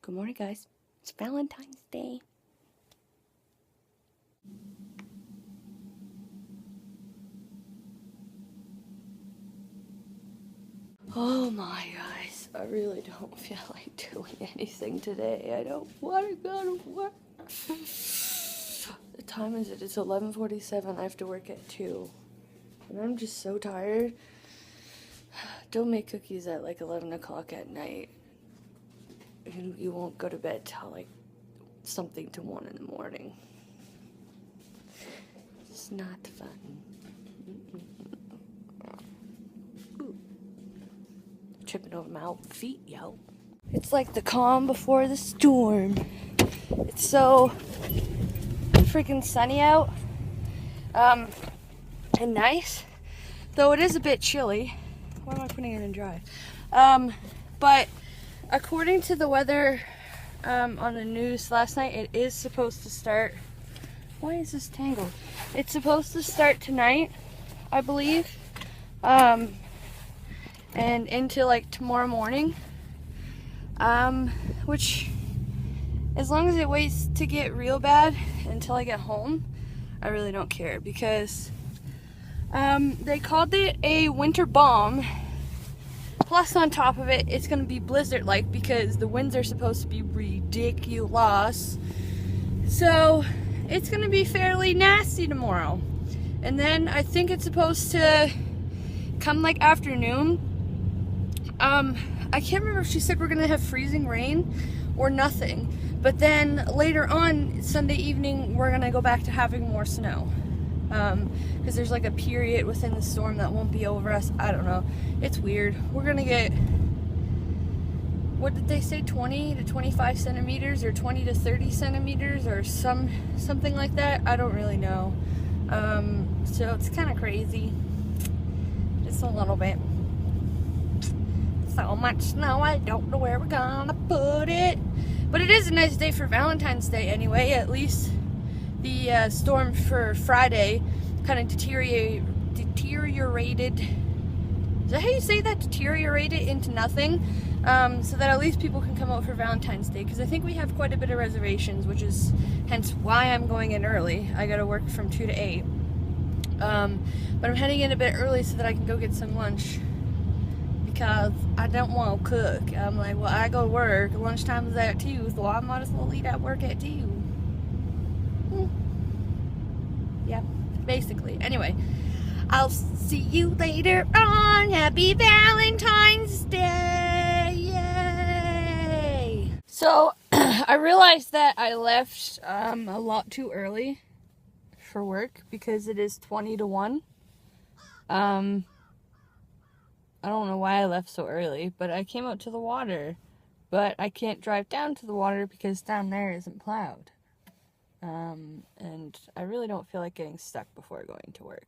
Good morning, guys. It's Valentine's Day. Oh my, guys. I really don't feel like doing anything today. I don't want to go to work. The time is it? It's 11:47. I have to work at 2. And I'm just so tired. Don't make cookies at like 11 o'clock at night. You won't go to bed till like something to 1 in the morning. It's not fun. Tripping over my old feet, yo. It's like the calm before the storm. It's so freaking sunny out. And nice. Though it is a bit chilly. Why am I putting it in dry? But according to the weather on the news last night, it is supposed to start. Why is this tangled? It's supposed to start tonight, I believe. And into like tomorrow morning. Which, as long as it waits to get real bad until I get home, I really don't care, because they called it a winter bomb. Plus, on top of it, it's going to be blizzard-like because the winds are supposed to be ridiculous. So, it's going to be fairly nasty tomorrow. And then I think it's supposed to come like afternoon. I can't remember if she said we're going to have freezing rain or nothing. But then later on, Sunday evening, we're going to go back to having more snow. Because there's like a period within the storm that won't be over us. I don't know. It's weird. We're going to get, what did they say, 20 to 25 centimeters or 20 to 30 centimeters or something like that. I don't really know. So it's kind of crazy. Just a little bit. So much snow, I don't know where we're gonna put it. But it is a nice day for Valentine's Day anyway. At least the storm for Friday kind of deteriorated. Is that how you say that? Deteriorated into nothing. So that at least people can come out for Valentine's Day. Because I think we have quite a bit of reservations, which is hence why I'm going in early. I gotta work from 2 to 8. But I'm heading in a bit early so that I can go get some lunch. Because I don't want to cook. I'm like, well, I go to work. Lunchtime is at 2, so I might as well eat at work at 2. Yeah, basically. Anyway, I'll see you later on. Happy Valentine's Day! Yay! So, I realized that I left a lot too early for work because it is 20 to 1. I don't know why I left so early, but I came out to the water. But I can't drive down to the water because down there isn't plowed. And I really don't feel like getting stuck before going to work.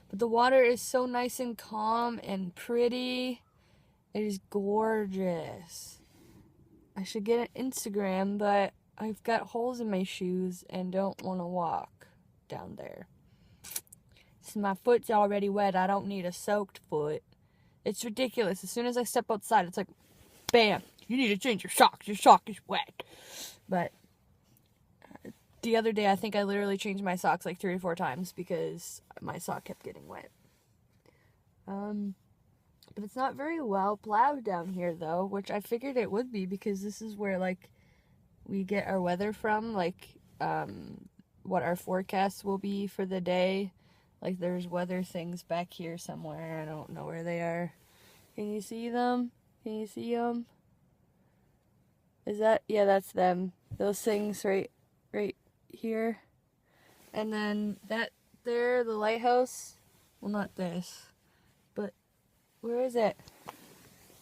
But the water is so nice and calm and pretty. It is gorgeous. I should get an Instagram, but I've got holes in my shoes and don't want to walk down there. So my foot's already wet. I don't need a soaked foot. It's ridiculous. As soon as I step outside, it's like, bam, you need to change your socks. Your sock is wet. But the other day, I think I literally changed my socks like 3 or 4 times because my sock kept getting wet. But it's not very well plowed down here, though, which I figured it would be because this is where, like, we get our weather from, like, what our forecast will be for the day. Like, there's weather things back here somewhere. I don't know where they are. Can you see them? Can you see them? Is that? Yeah, that's them. Those things right here. And then that there, the lighthouse. Well, not this. But, where is it?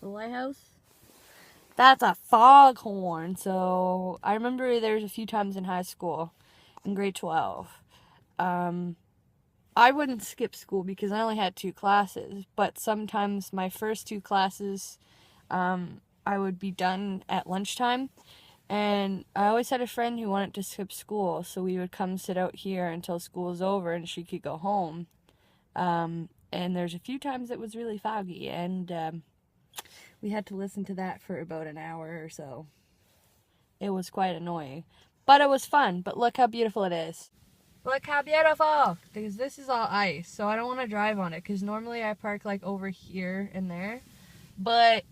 The lighthouse? That's a foghorn. So, I remember there's a few times in high school, in grade 12. I wouldn't skip school because I only had 2 classes, but sometimes my first 2 classes, I would be done at lunchtime, and I always had a friend who wanted to skip school, so we would come sit out here until school was over and she could go home. And there's a few times it was really foggy, and we had to listen to that for about an hour or so. it was quite annoying. But it was fun. But look how beautiful it is. Look how beautiful! Because this is all ice, so I don't want to drive on it. Because normally I park like over here and there. But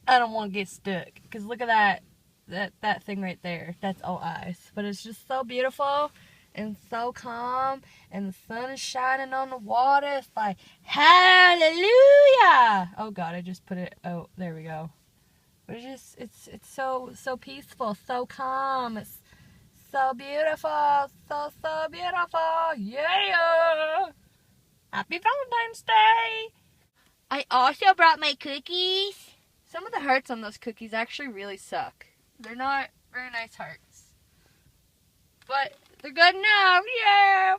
I don't want to get stuck. Because look at that thing right there. That's all ice. But it's just so beautiful and so calm. And the sun is shining on the water. It's like, hallelujah! Oh God, I just put it, oh, there we go. But it's so peaceful, so calm. It's so beautiful, so beautiful. Yeah! Happy Valentine's Day! I also brought my cookies. Some of the hearts on those cookies actually really suck. They're not very nice hearts. But they're good enough, yeah!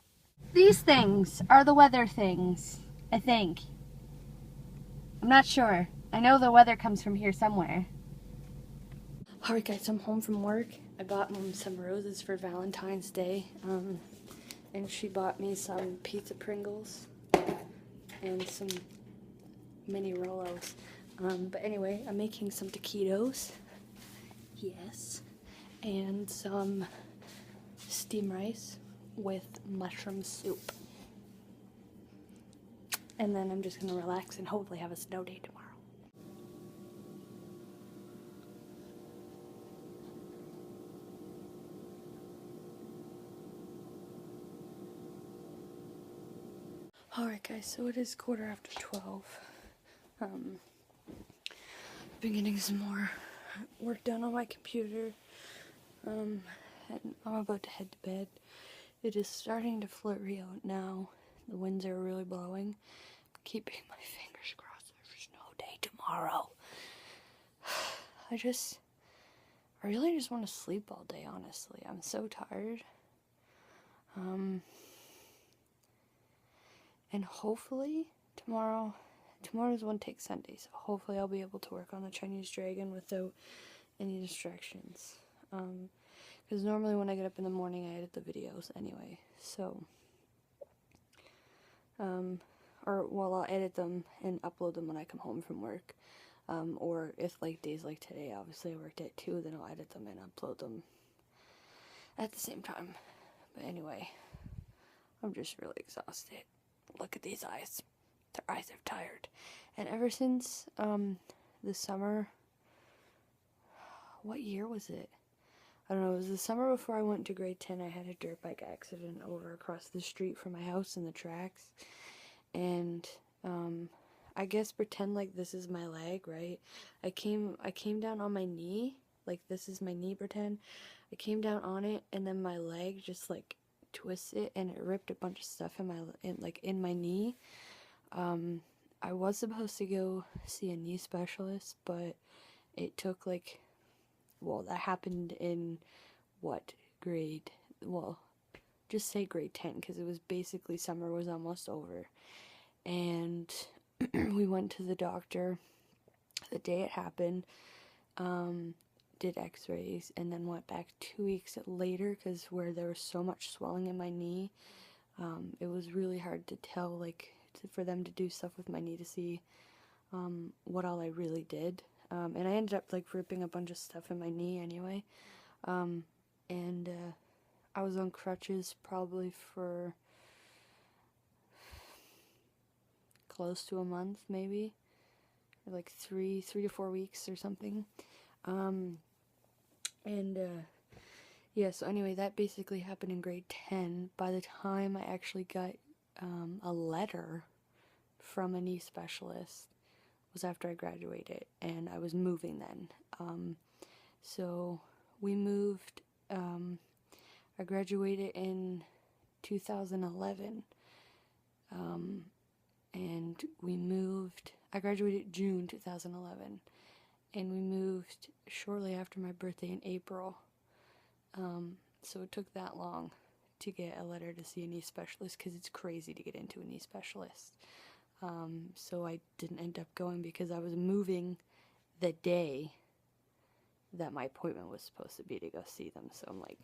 These things are the weather things, I think. I'm not sure. I know the weather comes from here somewhere. Alright guys, I'm home from work. I bought Mom some roses for Valentine's Day. And she bought me some pizza Pringles and some mini Rolos. But anyway, I'm making some taquitos. Yes. And some steamed rice with mushroom soup. And then I'm just going to relax and hopefully have a snow day tomorrow. Alright guys, so it is 12:15. I've been getting some more work done on my computer. And I'm about to head to bed. It is starting to flurry out now. The winds are really blowing. I'm keeping my fingers crossed for snow day tomorrow. I really just want to sleep all day, honestly. I'm so tired. And hopefully tomorrow's one take Sunday, so hopefully I'll be able to work on the Chinese dragon without any distractions. Because normally when I get up in the morning I edit the videos anyway, so I'll edit them and upload them when I come home from work. Or if like days like today, obviously I worked at 2, then I'll edit them and upload them at the same time. But anyway, I'm just really exhausted. Look at these eyes. Their eyes are tired. And ever since the summer, what year was it? I don't know, it was the summer before I went to grade 10. I had a dirt bike accident over across the street from my house in the tracks. And I guess pretend like this is my leg, right? I came down on my knee, like this is my knee, pretend. I came down on it and then my leg just like twisted and it ripped a bunch of stuff in my knee. I was supposed to go see a knee specialist, but it took like, well, that happened in what grade? Well, just say grade 10, because it was basically summer was almost over. And we went to the doctor the day it happened, did x-rays, and then went back 2 weeks later because where there was so much swelling in my knee, it was really hard to tell, like, for them to do stuff with my knee to see what all I really did. And I ended up like ripping a bunch of stuff in my knee anyway. And I was on crutches probably for close to a month, maybe, or like 3 to 4 weeks or something. Yeah, so anyway, that basically happened in grade 10. By the time I actually got a letter from a knee specialist was after I graduated, and I was moving then. So we moved, I graduated in 2011, and we moved, I graduated June 2011, and we moved shortly after my birthday in April. So it took that long to get a letter to see a knee specialist, because it's crazy to get into a knee specialist. So I didn't end up going because I was moving the day that my appointment was supposed to be to go see them. So I'm like,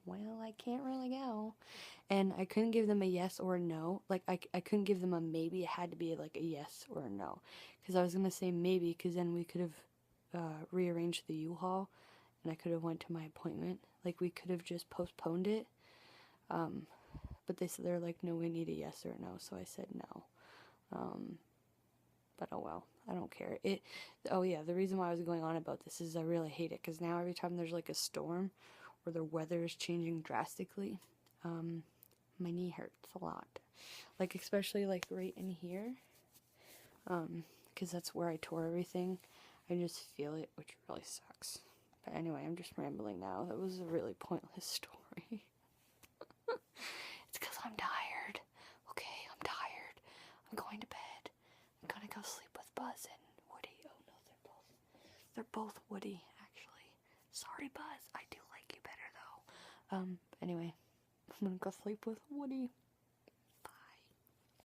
well, I can't really go. And I couldn't give them a yes or a no. Like, I couldn't give them a maybe. It had to be like a yes or a no. Because I was going to say maybe, because then we could have rearranged the U-Haul and I could have went to my appointment. Like, we could have just postponed it. But they're like, no, we need a yes or a no. So I said no. But oh well, I don't care. Oh yeah, the reason why I was going on about this is I really hate it, because now every time there's like a storm or the weather is changing drastically, my knee hurts a lot. Like, especially like right in here, because that's where I tore everything. I just feel it, which really sucks. But anyway, I'm just rambling now. That was a really pointless story. It's because I'm tired. Okay, I'm tired. I'm going to bed. I'm gonna go sleep with Buzz and Woody. Oh no, they're both Woody, actually. Sorry, Buzz. I do like you better though. Anyway, I'm gonna go sleep with Woody.